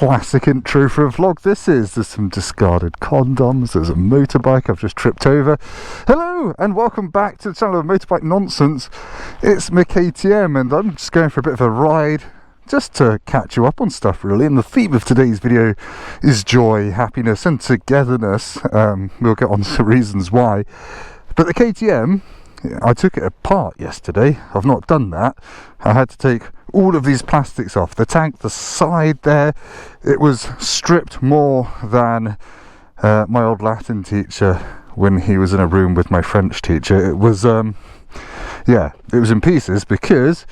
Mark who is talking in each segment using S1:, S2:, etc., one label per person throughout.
S1: classic intro for a vlog this is. There's some discarded condoms, there's a motorbike I've just tripped over. Hello and welcome back to the channel of Motorbike Nonsense. It's my KTM and I'm just going for a bit of a ride just to catch you up on stuff really, and the theme of today's video is joy, happiness and togetherness. We'll get on to reasons why, but the KTM, I took it apart yesterday. I've not done that. I had to take all of these plastics off the tank, the side there. It was stripped more than my old Latin teacher when he was in a room with my French teacher. It was yeah, it was in pieces because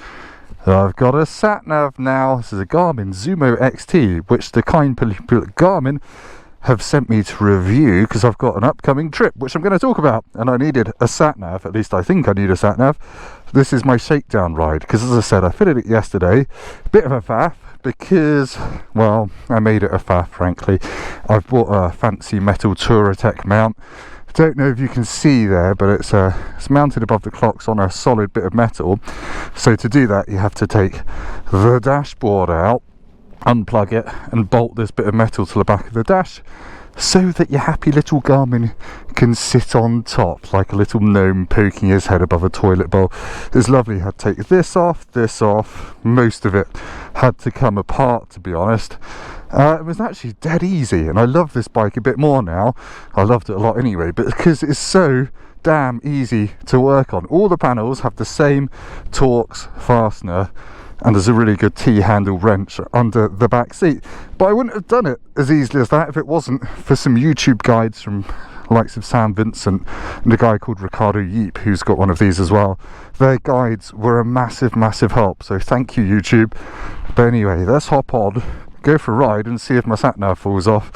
S1: I've got a sat nav now. This is a Garmin Zumo XT, which the kind people at Garmin have sent me to review because I've got an upcoming trip which I'm going to talk about, and I needed a sat nav. At least I think I need a sat nav. This is my Shakedown ride because, as I said, I fitted it yesterday. Bit of a faff because, well, I made it a faff frankly. I've bought a fancy metal Touratech mount. I don't know if you can see there, but it's mounted above the clocks on a solid bit of metal. So to do that you have to take the dashboard out, unplug it and bolt this bit of metal to the back of the dash so that your happy little Garmin can sit on top like a little gnome poking his head above a toilet bowl. It's lovely. I had to take this off, most of it had to come apart, to be honest. It was actually dead easy, and I love this bike a bit more now. I loved it a lot anyway, but because it's so damn easy to work on. All the panels have the same Torx fastener, and there's a really good T-handle wrench under the back seat. But I wouldn't have done it as easily as that if it wasn't for some YouTube guides from the likes of Sam Vincent and a guy called Ricardo Yeep, who's got one of these as well. Their guides were a massive help, so thank you YouTube. But anyway, let's hop on, go for a ride and see if my sat nav falls off.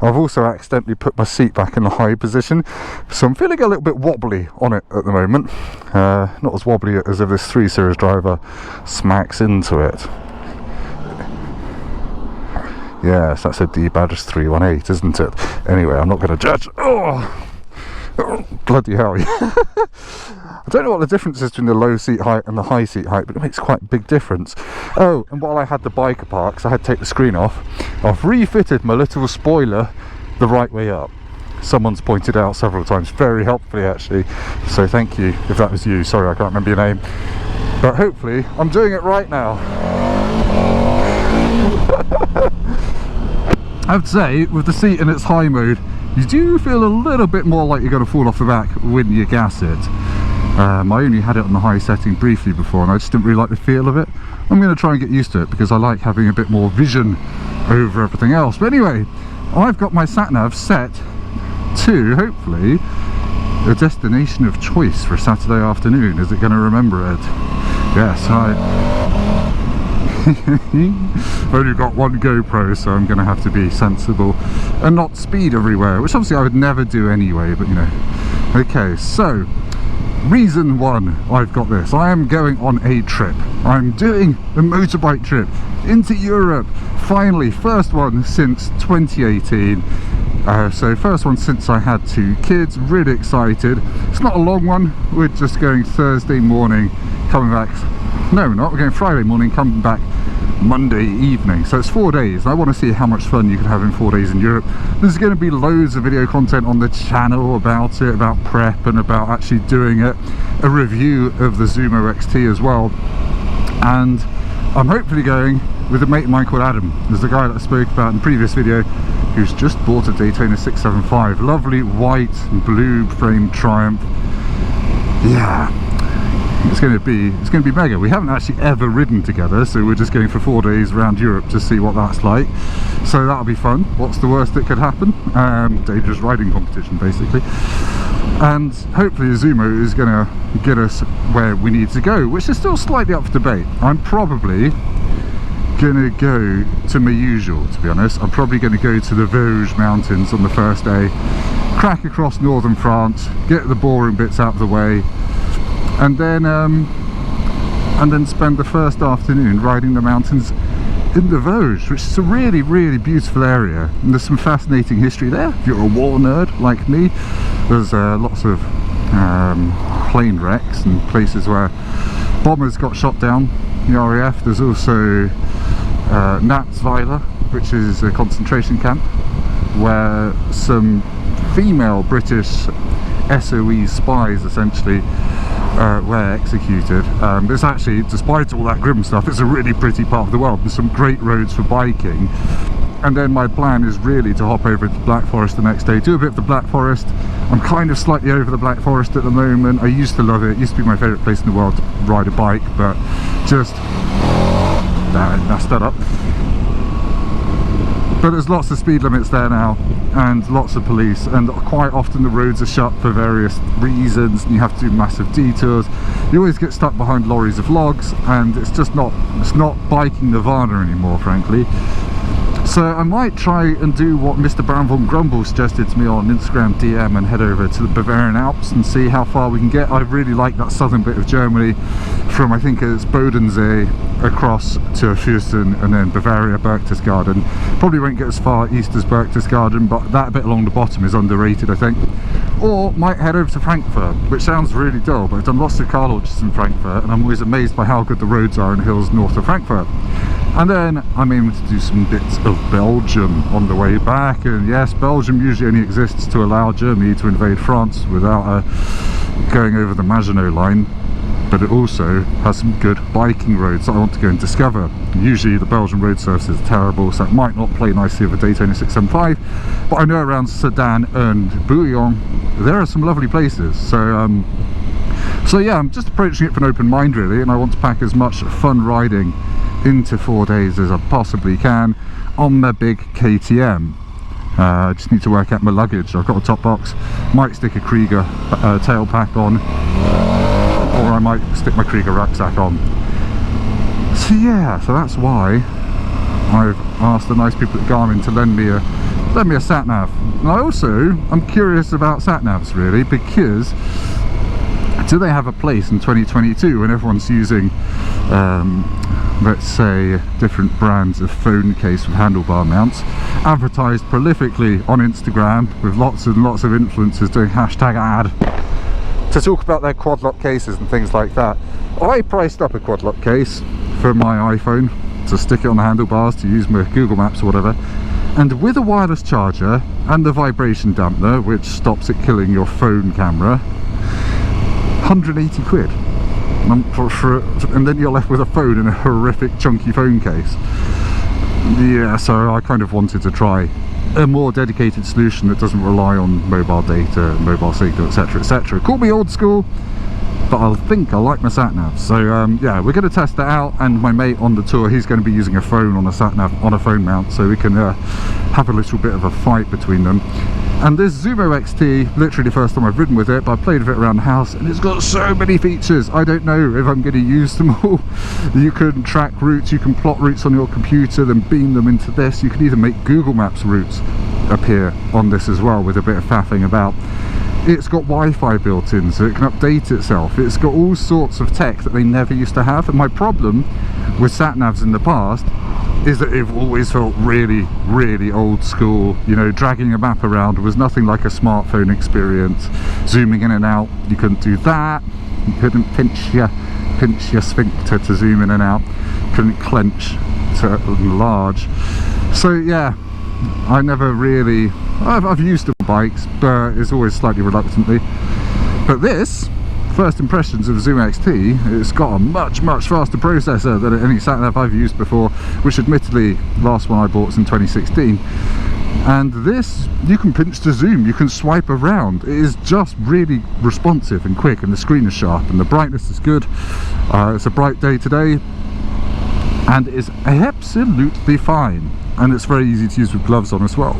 S1: I've also accidentally put my seat back in the high position, so I'm feeling a little bit wobbly on it at the moment. Not as wobbly as if this 3 Series driver smacks into it. Yes, that's a D-Badge 318, isn't it? Anyway, I'm not going to judge. Oh, bloody hell. I don't know what the difference is between the low seat height and the high seat height, but it makes quite a big difference. Oh, and while I had the bike apart, because I had to take the screen off, I've refitted my little spoiler the right way up. Someone's pointed out several times, very helpfully actually, so thank you if that was you. Sorry, I can't remember your name, but hopefully I'm doing it right now. I have to say, with the seat in its high mode, you do feel a little bit more like you're going to fall off the back when you gas it. I only had it on the high setting briefly before and I just didn't really like the feel of it. I'm going to try and get used to it because I like having a bit more vision over everything else. But anyway, I've got my sat nav set to, hopefully, a destination of choice for a Saturday afternoon. Is it going to remember it? Yes, I've only got one GoPro, so I'm going to have to be sensible and not speed everywhere, which obviously I would never do anyway, but you know. Okay, so reason one I've got this. I am going on a trip. I'm doing a motorbike trip into Europe. Finally, first one since 2018. So first one since I had 2 kids. Really excited. It's not a long one. We're just going Thursday morning, coming back. No, we're not. We're going Friday morning, coming back Monday evening. So it's 4 days. I want to see how much fun you can have in 4 days in Europe. There's going to be loads of video content on the channel about it, about prep and about actually doing it. A review of the Zumo XT as well. And I'm hopefully going with a mate of mine called Adam. There's the guy that I spoke about in the previous video who's just bought a Daytona 675. Lovely white and blue frame Triumph. Yeah. It's going to be mega. We haven't actually ever ridden together, so we're just going for 4 days around Europe to see what that's like. So that'll be fun. What's the worst that could happen? Dangerous riding competition basically. And hopefully the Zumo is going to get us where we need to go, which is still slightly up for debate. I'm probably going to go to my usual, to be honest. I'm probably going to go to the Vosges mountains on the first day, crack across northern France, get the boring bits out of the way, and then spend the first afternoon riding the mountains in the Vosges, which is a really beautiful area, and there's some fascinating history there. If you're a war nerd like me, there's lots of plane wrecks and places where bombers got shot down, the RAF. There's also Natzweiler, which is a concentration camp where some female British SOE spies essentially were executed. It's actually, despite all that grim stuff, it's a really pretty part of the world with some great roads for biking. And then my plan is really to hop over to the Black Forest the next day, do a bit of the Black Forest. I'm kind of slightly over the Black Forest at the moment. I used to love it. It used to be my favourite place in the world to ride a bike, but just messed that up. But there's lots of speed limits there now and lots of police, and quite often the roads are shut for various reasons and you have to do massive detours. You always get stuck behind lorries of logs, and it's not biking Nirvana anymore, frankly. So I might try and do what Mr. Brown von Grumble suggested to me on Instagram DM and head over to the Bavarian Alps and see how far we can get. I really like that southern bit of Germany from, I think it's Bodensee across to Fürsten and then Bavaria, Berchtesgaden. Probably won't get as far east as Berchtesgaden, but that bit along the bottom is underrated, I think. Or might head over to Frankfurt, which sounds really dull, but I've done lots of car launches in Frankfurt and I'm always amazed by how good the roads are in the hills north of Frankfurt. And then I'm aiming to do some bits of Belgium on the way back. And yes, Belgium usually only exists to allow Germany to invade France without going over the Maginot line, but it also has some good biking roads that I want to go and discover. Usually the Belgian road surface is terrible, so it might not play nicely with a Daytona 675, but I know around Sedan and Bouillon there are some lovely places. So yeah, I'm just approaching it with an open mind really, and I want to pack as much fun riding into 4 days as I possibly can on my big KTM. I just need to work out my luggage. I've got a top box, might stick a Krieger tail pack on, or I might stick my Krieger rucksack on. So yeah, so that's why I've asked the nice people at Garmin to lend me a sat nav. And I'm curious about sat navs really, because do they have a place in 2022 when everyone's using let's say different brands of phone case with handlebar mounts, advertised prolifically on Instagram with lots and lots of influencers doing hashtag ad to talk about their quad lock cases and things like that. I priced up a quad lock case for my iPhone to stick it on the handlebars to use my Google Maps or whatever, and with a wireless charger and the vibration dampener which stops it killing your phone camera, 180 quid. And then you're left with a phone in a horrific chunky phone case. Yeah, so I kind of wanted to try a more dedicated solution that doesn't rely on mobile data, mobile signal, etc, etc. Call me old school, but I think I like my sat nav. So yeah, we're going to test that out, and my mate on the tour, he's going to be using a phone on a sat nav on a phone mount, so we can have a little bit of a fight between them. And this Zumo XT, literally the first time I've ridden with it, but I played with it around the house and it's got so many features. I don't know if I'm going to use them all. You can track routes, you can plot routes on your computer, then beam them into this. You can even make Google Maps routes appear on this as well with a bit of faffing about. It's got Wi-Fi built in, so it can update itself. It's got all sorts of tech that they never used to have. And my problem with sat navs in the past is that they've always felt really, really old school. You know, dragging a map around was nothing like a smartphone experience. Zooming in and out, you couldn't do that. You couldn't pinch your sphincter to zoom in and out. Couldn't clench to enlarge. So yeah, I never really, I've used the bikes, but it's always slightly reluctantly. But this, first impressions of Zumo XT, it's got a much faster processor than any sat nav I've used before, which admittedly last one I bought was in 2016. And this, you can pinch to zoom, you can swipe around. It is just really responsive and quick, and the screen is sharp and the brightness is good. It's a bright day today and it's absolutely fine, and it's very easy to use with gloves on as well.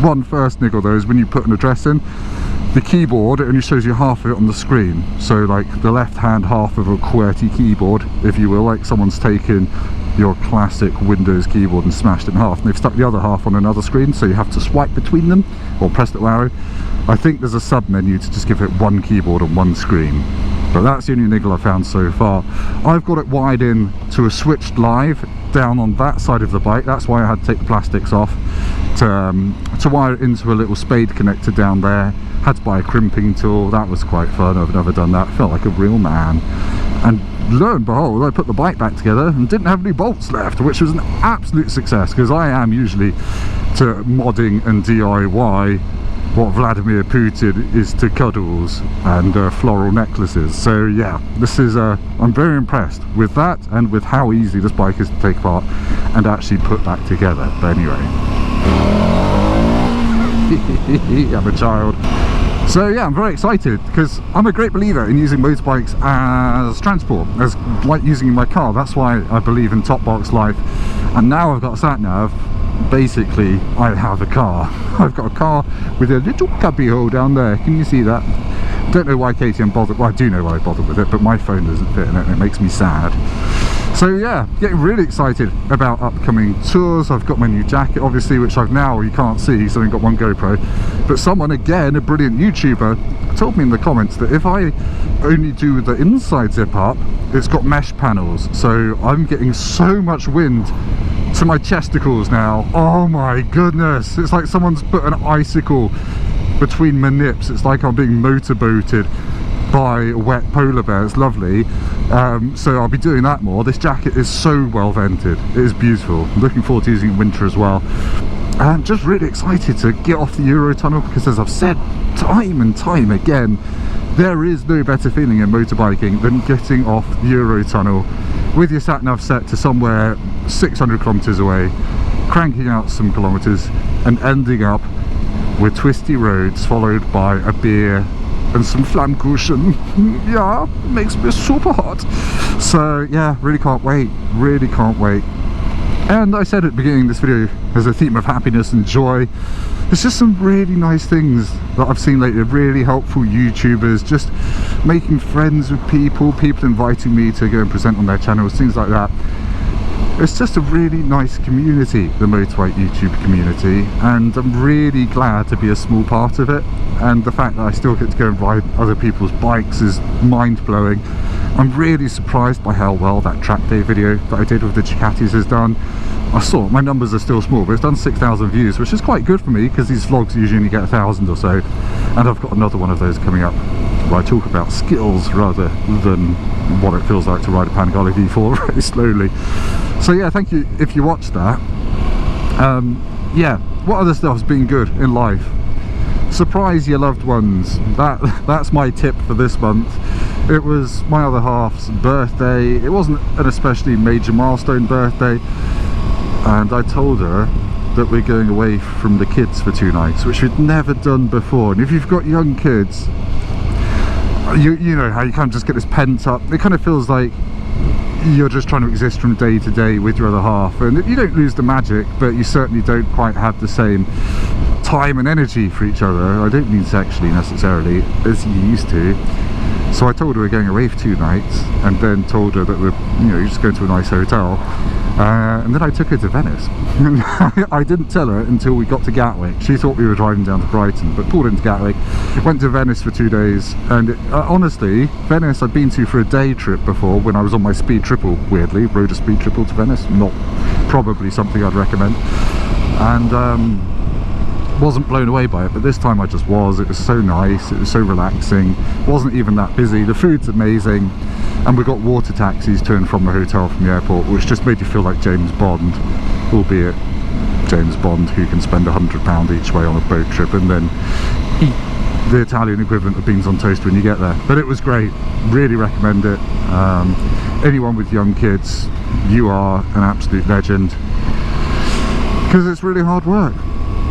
S1: One first niggle though is when you put an address in, the keyboard, it only shows you half of it on the screen. So like the left hand half of a QWERTY keyboard, if you will, like someone's taken your classic Windows keyboard and smashed it in half, and they've stuck the other half on another screen, so you have to swipe between them or press the arrow. I think there's a sub menu to just give it one keyboard on one screen, but that's the only niggle I've found so far. I've got it wired in to a switched live down on that side of the bike. That's why I had to take the plastics off to wire it into a little spade connector down there. Had to buy a crimping tool. That was quite fun. I've never done that. Felt like a real man. And lo and behold, I put the bike back together and didn't have any bolts left, which was an absolute success, because I am usually to modding and DIY what Vladimir Putin is to cuddles and floral necklaces. So yeah, this is I'm very impressed with that, and with how easy this bike is to take apart and actually put back together. But anyway, I'm a child. So yeah, I'm very excited, because I'm a great believer in using motorbikes as transport, as like using my car. That's why I believe in top box life. And now I've got a sat nav, basically I have a car. I've got a car with a little cubby hole down there. Can you see that? Don't know why KTM bothered. Well, I do know why I bothered with it, but my phone doesn't fit in it and it makes me sad. So yeah, getting really excited about upcoming tours. I've got my new jacket, obviously, which I've now, you can't see, so I've got one GoPro. But someone, again, a brilliant YouTuber, told me in the comments that if I only do the inside zip up, it's got mesh panels. So I'm getting so much wind to my chesticles now. Oh my goodness, it's like someone's put an icicle between my nips. It's like I'm being motorboated by a wet polar bear. It's lovely. So I'll be doing that more. This jacket is so well vented, it is beautiful. I'm looking forward to using it in winter as well. And just really excited to get off the Eurotunnel, because as I've said time and time again, there is no better feeling in motorbiking than getting off the Eurotunnel with your sat nav set to somewhere 600 kilometers away, cranking out some kilometers and ending up with twisty roads followed by a beer and some Flammkuchen. Yeah, makes me super hot. So yeah, really can't wait, really can't wait. And I said at the beginning of this video, there's a theme of happiness and joy. There's just some really nice things that I've seen lately, really helpful YouTubers, just making friends with people inviting me to go and present on their channels, things like that. It's just a really nice community, the motorbike YouTube community, and I'm really glad to be a small part of it. And the fact that I still get to go and ride other people's bikes is mind-blowing. I'm really surprised by how well that track day video that I did with the Ducatis has done. I saw my numbers are still small, but it's done 6,000 views, which is quite good for me, because these vlogs usually only get 1,000 or so. And I've got another one of those coming up where I talk about skills rather than what it feels like to ride a Panigale V4 very slowly. So yeah, thank you if you watched that. Yeah, what other stuff's been good in life? Surprise your loved ones. That's my tip for this month. It was my other half's birthday. It wasn't an especially major milestone birthday, and I told her that we're going away from the kids for 2 nights, which we'd never done before. And if you've got young kids, you know how you kind of just get this pent up, it kind of feels like you're just trying to exist from day to day with your other half, and you don't lose the magic, but you certainly don't quite have the same time and energy for each other. I don't mean sexually necessarily, as you used to. So I told her we're going away for 2 nights, and then told her that we're, you know, just going to a nice hotel. And then I took her to Venice. I didn't tell her until we got to Gatwick. She thought we were driving down to Brighton, but pulled into Gatwick, went to Venice for 2 days. And honestly, Venice I'd been to for a day trip before when I was on my speed triple, weirdly. Rode a speed triple to Venice, not probably something I'd recommend. And wasn't blown away by it, but this time I just was. It was so nice, it was so relaxing, wasn't even that busy, the food's amazing, and we got water taxis to and from the hotel from the airport, which just made you feel like James Bond, albeit James Bond who can spend £100 each way on a boat trip and then eat the Italian equivalent of beans on toast when you get there. But it was great, really recommend it. Anyone with young kids, you are an absolute legend, because it's really hard work.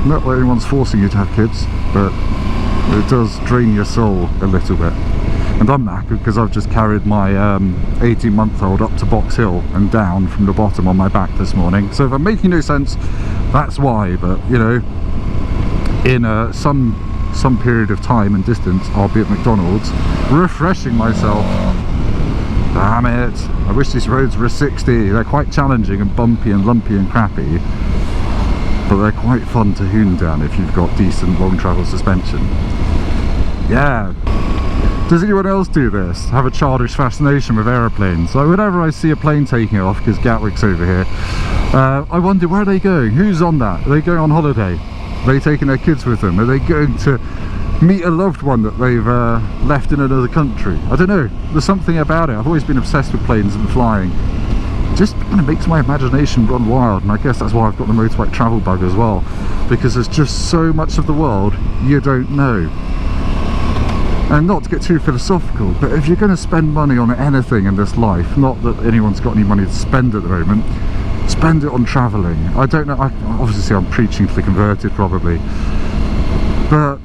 S1: Not that anyone's forcing you to have kids, but it does drain your soul a little bit. And I'm knackered because I've just carried my 18-month-old up to Box Hill and down from the bottom on my back this morning. So if I'm making no sense, that's why. But you know, in some period of time and distance, I'll be at McDonald's refreshing myself. Damn it, I wish these roads were 60. They're quite challenging and bumpy and lumpy and crappy, but they're quite fun to hoon down if you've got decent long travel suspension. Yeah. Does anyone else do this? Have a childish fascination with aeroplanes? So whenever I see a plane taking off, because Gatwick's over here, I wonder, where are they going? Who's on that? Are they going on holiday? Are they taking their kids with them? Are they going to meet a loved one that they've left in another country. I don't know, there's something about it. I've always been obsessed with planes and flying. It just kind of makes my imagination run wild, and I guess that's why I've got the motorbike travel bug as well, because there's just so much of the world you don't know. And not to get too philosophical, but if you're going to spend money on anything in this life, not that anyone's got any money to spend at the moment, spend it on travelling. I don't know, obviously I'm preaching to the converted probably, but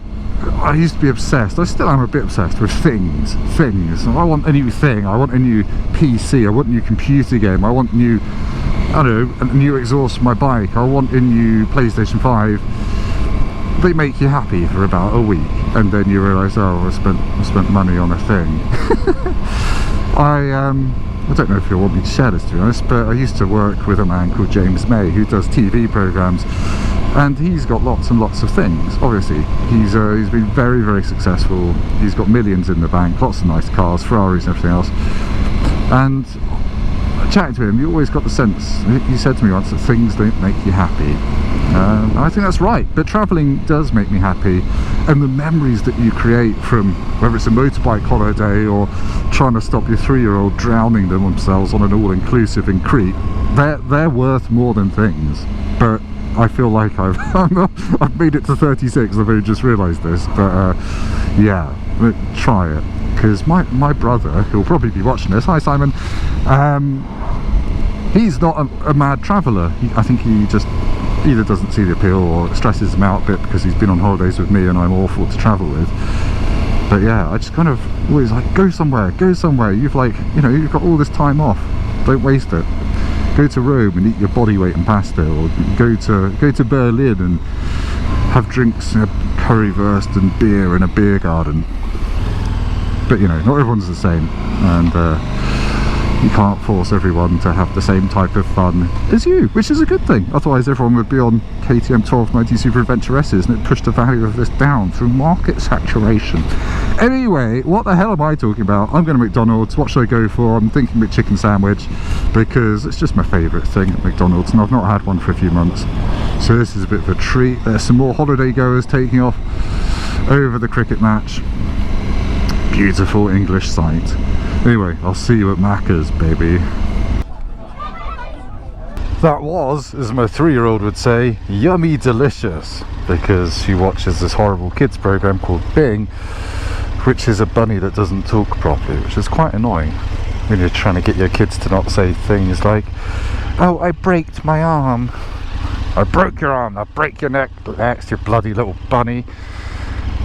S1: I used to be obsessed, I still am a bit obsessed with things. I want a new thing, I want a new PC, I want a new computer game, I want new, I don't know, a new exhaust for my bike, I want a new PlayStation 5. They make you happy for about a week, and then you realise, oh, I spent money on a thing. I don't know if you'll want me to share this, to be honest, but I used to work with a man called James May who does TV programmes, and he's got lots and lots of things. Obviously, he's been very, very successful. He's got millions in the bank, lots of nice cars, Ferraris and everything else. And chatting to him, you always got the sense, he said to me once, that things don't make you happy. I think that's right, but travelling does make me happy, and the memories that you create from whether it's a motorbike holiday or trying to stop your 3-year-old drowning themselves on an all-inclusive in Crete, they're worth more than things. But I feel like I've made it to 36, I've only just realised this, but yeah, try it, because my brother, who'll probably be watching this, hi Simon, he's not a mad traveller. I think he just either doesn't see the appeal or it stresses him out a bit because he's been on holidays with me and I'm awful to travel with. But yeah, I just kind of always like, go somewhere, you've got all this time off, don't waste it. Go to Rome and eat your body weight in pasta, or go to Berlin and have drinks and currywurst and beer in a beer garden. But you know, not everyone's the same, and you can't force everyone to have the same type of fun as you, which is a good thing. Otherwise everyone would be on KTM 1290 Super Adventure S's, and it pushed the value of this down through market saturation. Anyway, what the hell am I talking about? I'm going to McDonald's. What should I go for? I'm thinking McChicken sandwich, because it's just my favourite thing at McDonald's, and I've not had one for a few months. So this is a bit of a treat. There's some more holiday goers taking off over the cricket match. Beautiful English sight. Anyway, I'll see you at Macca's, baby. That was, as my 3-year-old would say, yummy delicious, because she watches this horrible kids program called Bing, which is a bunny that doesn't talk properly, which is quite annoying when you're trying to get your kids to not say things like, oh, I braked my arm. I broke your arm, I'll break your neck next, you bloody little bunny.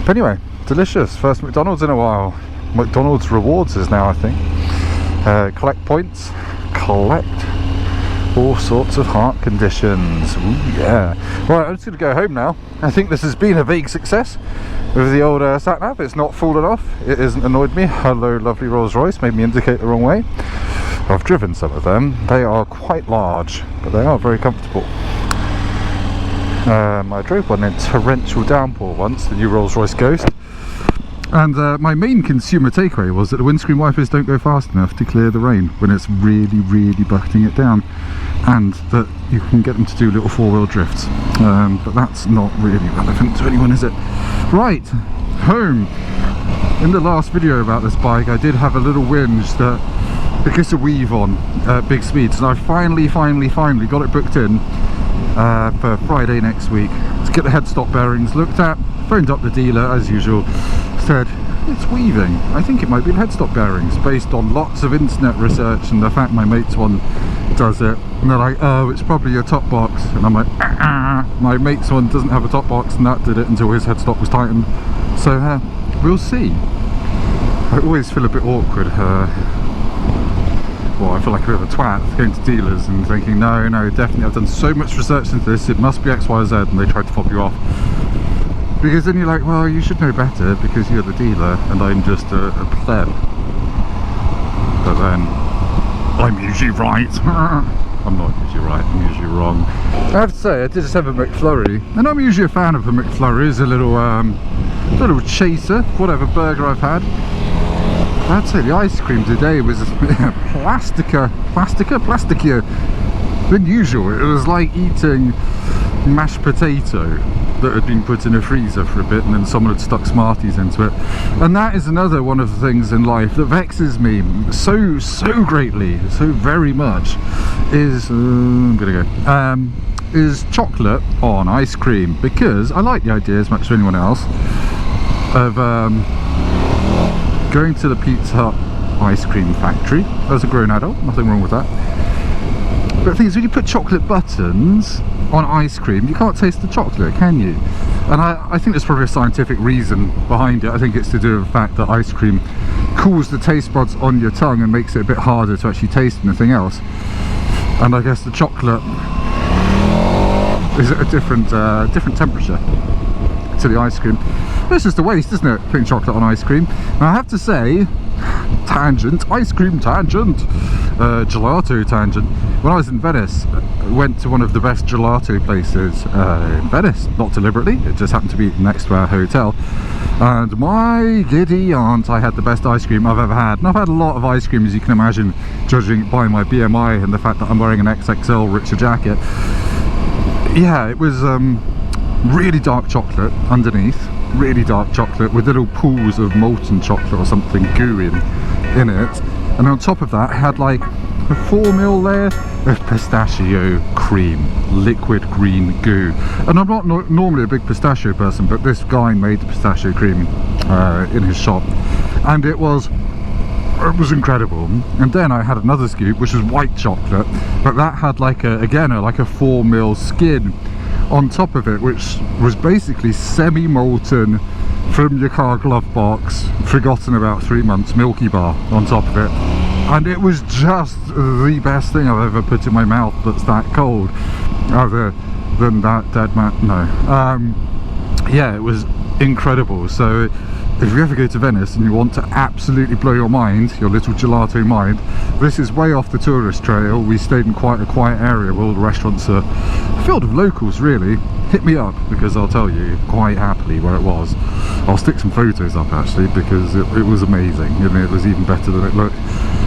S1: But anyway, delicious. First McDonald's in a while. McDonald's rewards is now, I think. Collect points, collect all sorts of heart conditions. Ooh, yeah. Right, I'm just going to go home now. I think this has been a vague success with the old sat-nav. It's not fallen off, it hasn't annoyed me. Hello lovely Rolls Royce, made me indicate the wrong way. I've driven some of them. They are quite large, but they are very comfortable. I drove one in torrential downpour once, the new Rolls Royce Ghost. And my main consumer takeaway was that the windscreen wipers don't go fast enough to clear the rain when it's really, really bucketing it down, and that you can get them to do little 4-wheel drifts. But that's not really relevant to anyone, is it? Right, home. In the last video about this bike, I did have a little whinge that it gets a weave on at big speeds, and I finally got it booked in for Friday next week to get the headstock bearings looked at. Phoned up the dealer as usual, said it's weaving, I think it might be the headstock bearings, based on lots of internet research and the fact my mate's one does it. And they're like, oh, it's probably your top box, and I'm like, my mate's one doesn't have a top box, and that did it until his headstock was tightened. So we'll see. I always feel a bit awkward, well, I feel like a bit of a twat going to dealers and thinking, no, definitely, I've done so much research into this, it must be X, Y, Z, and they try to fob you off. Because then you're like, well, you should know better because you're the dealer and I'm just a pleb. But then, I'm usually right. I'm not usually right, I'm usually wrong. I have to say, I did just have a McFlurry, and I'm usually a fan of a McFlurry. It's a little chaser, whatever burger I've had. I'd say the ice cream today was plasticier than usual. It was like eating mashed potato that had been put in a freezer for a bit, and then someone had stuck Smarties into it. And that is another one of the things in life that vexes me so greatly, so very much, is I'm gonna go is chocolate on ice cream, because I like the idea as much as anyone else of going to the Pizza Hut ice cream factory as a grown adult, nothing wrong with that. But the thing is, when you put chocolate buttons on ice cream, you can't taste the chocolate, can you? And I think there's probably a scientific reason behind it. I think it's to do with the fact that ice cream cools the taste buds on your tongue and makes it a bit harder to actually taste anything else. And I guess the chocolate is at a different temperature to the ice cream. But it's just a waste, isn't it, putting chocolate on ice cream? And I have to say, tangent, ice cream tangent, gelato tangent. When I was in Venice, I went to one of the best gelato places in Venice, not deliberately, it just happened to be next to our hotel. And my giddy aunt, I had the best ice cream I've ever had. And I've had a lot of ice cream, as you can imagine, judging by my BMI and the fact that I'm wearing an XXL Richer jacket. Yeah, it was really dark chocolate underneath, really dark chocolate with little pools of molten chocolate or something gooey in it, and on top of that it had like a 4mm layer of pistachio cream, liquid green goo. And I'm not normally a big pistachio person, but this guy made the pistachio cream in his shop, and it was incredible. And then I had another scoop which was white chocolate, but that had like a 4mm skin on top of it, which was basically semi-molten from your car glove box, forgotten about 3 months, Milky Bar on top of it. And it was just the best thing I've ever put in my mouth that's that cold, other than that dead man. No, yeah, it was incredible. So if you ever go to Venice and you want to absolutely blow your mind, your little gelato mind, this is way off the tourist trail. We stayed in quite a quiet area where all the restaurants are filled with locals, really. Hit me up, because I'll tell you quite happily where it was. I'll stick some photos up actually, because it was amazing. I mean, it was even better than it looked.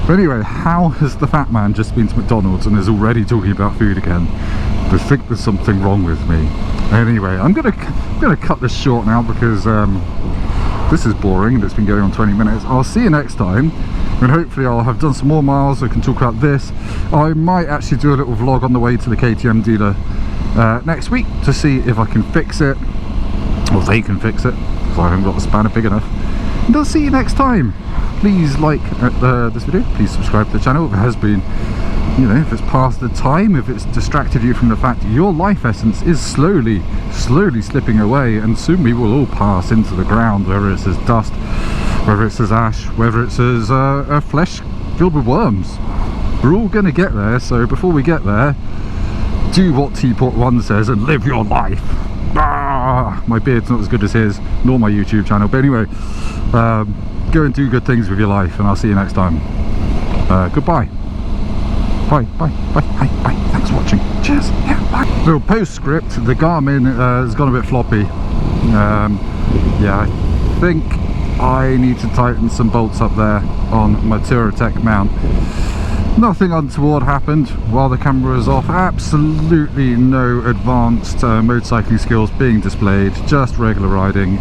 S1: But anyway, how has the fat man just been to McDonald's and is already talking about food again? I think there's something wrong with me. Anyway, I'm gonna cut this short now, because this is boring and it's been going on 20 minutes. I'll see you next time, and hopefully I'll have done some more miles. I can talk about this. I might actually do a little vlog on the way to the KTM dealer next week to see if I can fix it, or they can fix it, because I haven't got the spanner big enough. And I'll see you next time. Please like this video, please subscribe to the channel if it has been, you know, if it's past the time, if it's distracted you from the fact that your life essence is slowly slipping away, and soon we will all pass into the ground, whether it's as dust, whether it's as ash, whether it's as a flesh filled with worms. We're all going to get there, so before we get there, do what Teapot 1 says and live your life. Ah, my beard's not as good as his, nor my YouTube channel, but anyway, go and do good things with your life, and I'll see you next time. Goodbye. Bye, bye, bye, bye, bye. Thanks for watching. Cheers. Yeah, bye. Little postscript, the Garmin has gone a bit floppy. Yeah, I think I need to tighten some bolts up there on my Touratech mount. Nothing untoward happened while the camera was off. Absolutely no advanced motorcycling skills being displayed, just regular riding.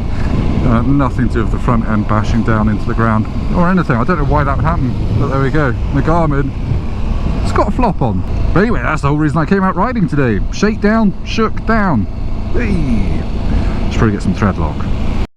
S1: Nothing to do with the front end bashing down into the ground or anything. I don't know why that would happen, but there we go. The Garmin, it's got a flop on. But anyway, that's the whole reason I came out riding today. Shakedown, shook down. Hey! Let's probably get some thread lock.